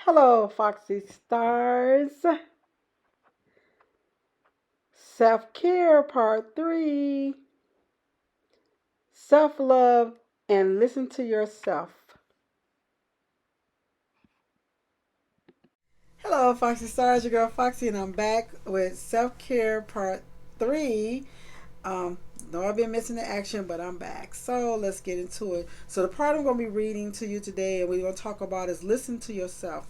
Hello, Foxy Stars. Self care, part three. Self love and listen to yourself. Hello, Foxy Stars. Your girl Foxy, and I'm back with self care, part three. Um, no, I've been missing the action, but I'm back. So let's get into it. So, the part I'm going to be reading to you today and we're going to talk about is listen to yourself.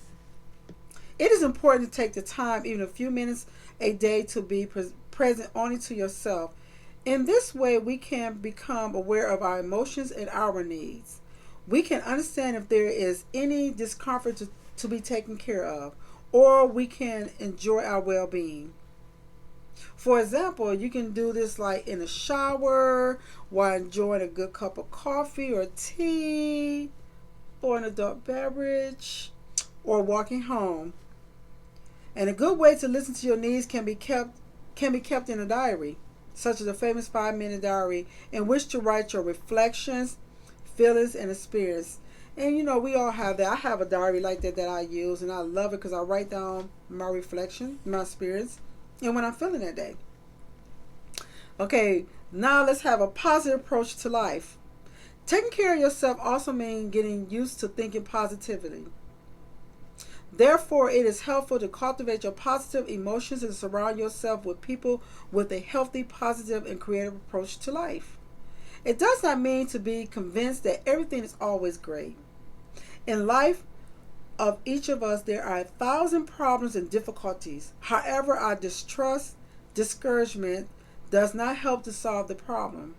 It is important to take the time, even a few minutes a day, to be present only to yourself. In this way, we can become aware of our emotions and our needs. We can understand if there is any discomfort to be taken care of, or we can enjoy our well being. For example, you can do this like in a shower, while enjoying a good cup of coffee or tea, or an adult beverage, or walking home. And a good way to listen to your needs can be kept in a diary, such as the famous 5 minute diary, in which to write your reflections, feelings, and experience. And we all have that. I have a diary like that I use, and I love it because I write down my reflection, my experience, and when I'm feeling that day. Okay, now let's have a positive approach to life. Taking care of yourself also means getting used to thinking positively. Therefore, it is helpful to cultivate your positive emotions and surround yourself with people with a healthy, positive, and creative approach to life. It does not mean to be convinced that everything is always great. In life of each of us, there are 1,000 problems and difficulties. However, our distrust, discouragement does not help to solve the problem.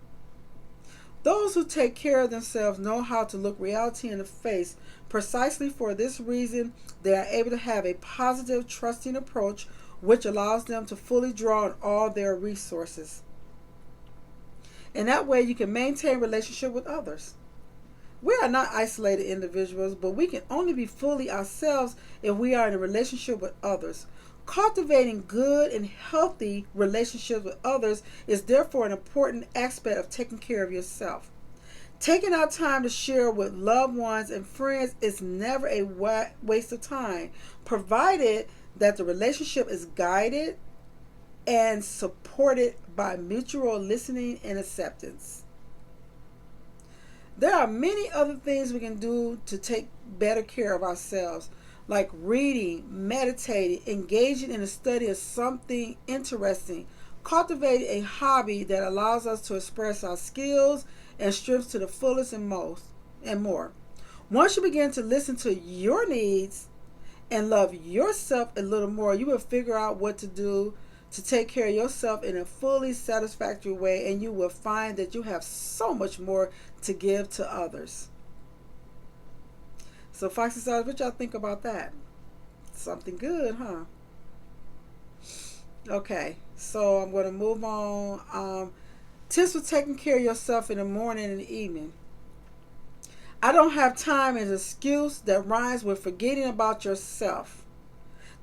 Those who take care of themselves know how to look reality in the face. Precisely for this reason, they are able to have a positive, trusting approach which allows them to fully draw on all their resources. In that way, you can maintain relationship with others. We are not isolated individuals, but we can only be fully ourselves if we are in a relationship with others. Cultivating good and healthy relationships with others is therefore an important aspect of taking care of yourself. Taking out time to share with loved ones and friends is never a waste of time, provided that the relationship is guided and supported by mutual listening and acceptance. There are many other things we can do to take better care of ourselves, like reading, meditating, engaging in the study of something interesting, cultivating a hobby that allows us to express our skills and strengths to the fullest and more. Once you begin to listen to your needs and love yourself a little more, you will figure out what to do to take care of yourself in a fully satisfactory way, and you will find that you have so much more to give to others. So, Foxy Stars, what y'all think about that? Something good, huh? Okay, so I'm going to move on. Tips for taking care of yourself in the morning and the evening. I don't have time is an excuse that rhymes with forgetting about yourself.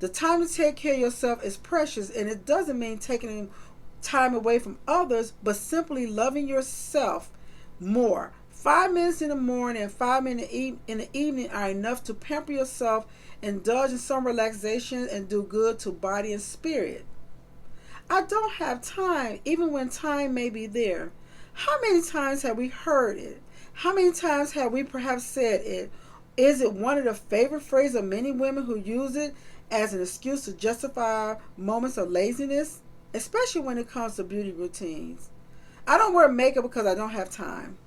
The time to take care of yourself is precious, and it doesn't mean taking time away from others, but simply loving yourself more. 5 minutes in the morning and 5 minutes in the evening are enough to pamper yourself, indulge in some relaxation, and do good to body and spirit. I don't have time, even when time may be there. How many times have we heard it? How many times have we perhaps said it? Is it one of the favorite phrases of many women who use it as an excuse to justify moments of laziness, especially when it comes to beauty routines? I don't wear makeup because I don't have time.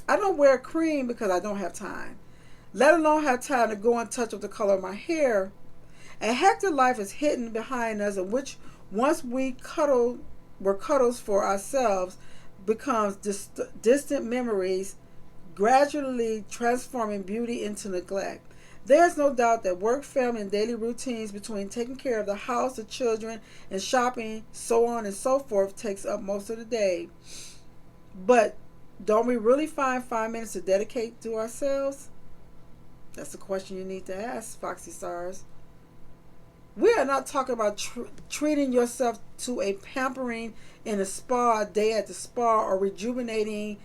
I don't wear cream because I don't have time, let alone have time to go and touch up the color of my hair. A hectic life is hidden behind us, in which once were cuddles for ourselves, becomes distant memories, gradually transforming beauty into neglect. There is no doubt that work, family, and daily routines between taking care of the house, the children, and shopping, so on and so forth, takes up most of the day. But don't we really find 5 minutes to dedicate to ourselves? That's a question you need to ask, Foxy Stars. We are not talking about treating yourself to a pampering in a spa, a day at the spa, or rejuvenating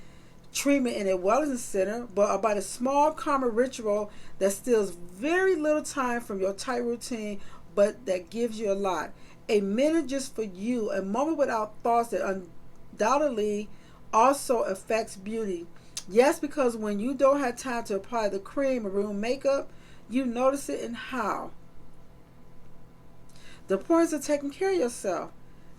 treatment in a wellness center, but about a small common ritual that steals very little time from your tight routine, but that gives you a lot. A minute just for you, a moment without thoughts that undoubtedly also affects beauty. Yes, because when you don't have time to apply the cream or room makeup, you notice it in how. The importance of taking care of yourself.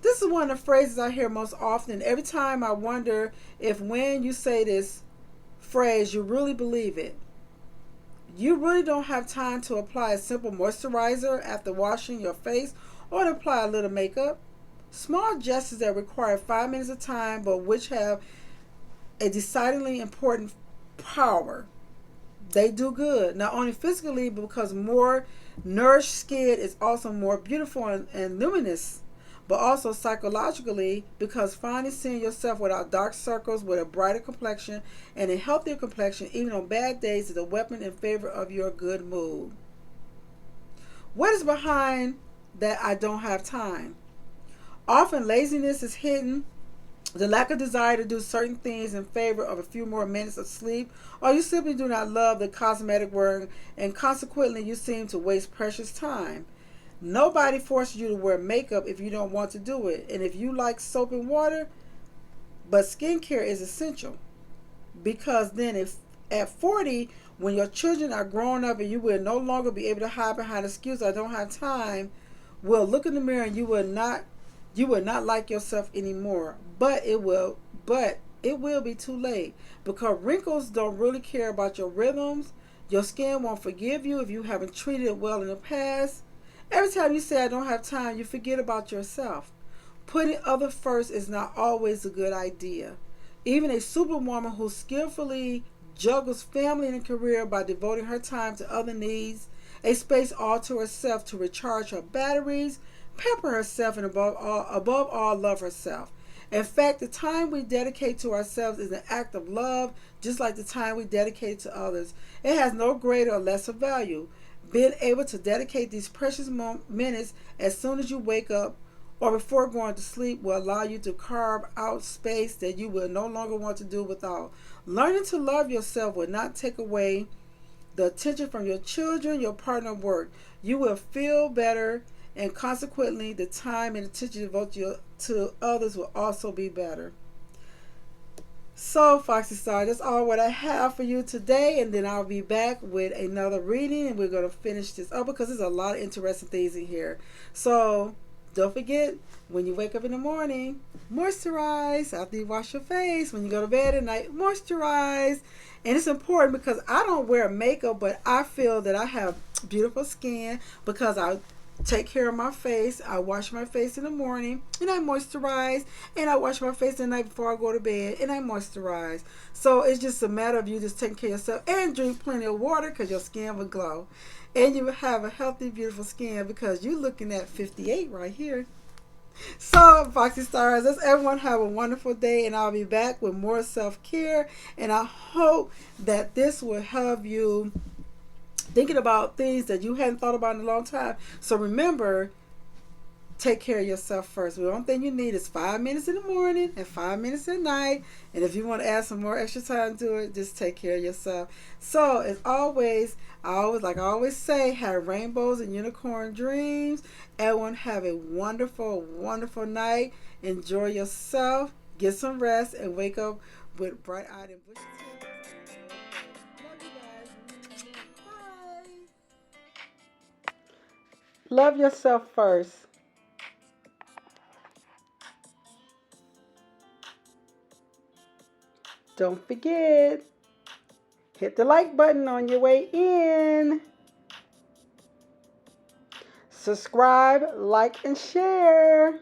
This is one of the phrases I hear most often. Every time I wonder if when you say this phrase, you really believe it. You really don't have time to apply a simple moisturizer after washing your face or to apply a little makeup. Small gestures that require 5 minutes of time but which have a decidedly important power. They do good, not only physically, but because more nourished skin is also more beautiful and luminous, but also psychologically because finally seeing yourself without dark circles, with a brighter complexion and a healthier complexion, even on bad days, is a weapon in favor of your good mood. What is behind that I don't have time? Often laziness is hidden, the lack of desire to do certain things in favor of a few more minutes of sleep, or you simply do not love the cosmetic work and consequently you seem to waste precious time. Nobody forces you to wear makeup if you don't want to do it. And if you like soap and water, but skincare is essential. Because then if at 40, when your children are grown up and you will no longer be able to hide behind excuses, I don't have time, well look in the mirror and you will not like yourself anymore. But it will be too late because wrinkles don't really care about your rhythms. Your skin won't forgive you if you haven't treated it well in the past. Every time you say I don't have time, you forget about yourself. Putting others first is not always a good idea. Even a superwoman who skillfully juggles family and career by devoting her time to other needs, a space all to herself to recharge her batteries, pamper herself, and above all, love herself. In fact, the time we dedicate to ourselves is an act of love, just like the time we dedicate to others. It has no greater or lesser value. Being able to dedicate these precious minutes as soon as you wake up or before going to sleep will allow you to carve out space that you will no longer want to do without. Learning to love yourself will not take away the attention from your children, your partner, work. You will feel better, and consequently, the time and attention devoted to others will also be better. So, Foxy Star, that's all what I have for you today, and then I'll be back with another reading, and we're going to finish this up because there's a lot of interesting things in here. So, don't forget, when you wake up in the morning, moisturize after you wash your face. When you go to bed at night, moisturize. And it's important because I don't wear makeup, but I feel that I have beautiful skin because I take care of my face. I wash my face in the morning and I moisturize, and I wash my face the night before I go to bed and I moisturize. So it's just a matter of you just taking care of yourself and drink plenty of water because your skin will glow. And you will have a healthy, beautiful skin because you're looking at 58 right here. So, Foxy Stars, let's everyone have a wonderful day, and I'll be back with more self care. And I hope that this will help you thinking about things that you hadn't thought about in a long time. So remember, take care of yourself first. The only thing you need is 5 minutes in the morning and 5 minutes at night. And if you want to add some more extra time to it, just take care of yourself. So as always, I always say, have rainbows and unicorn dreams. Everyone have a wonderful, wonderful night. Enjoy yourself. Get some rest and wake up with bright-eyed and bushy tails. Love you guys. Bye. Love yourself first. Don't forget, hit the like button on your way in. Subscribe, like, and share.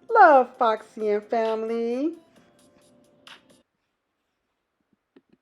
Love, Foxy and family.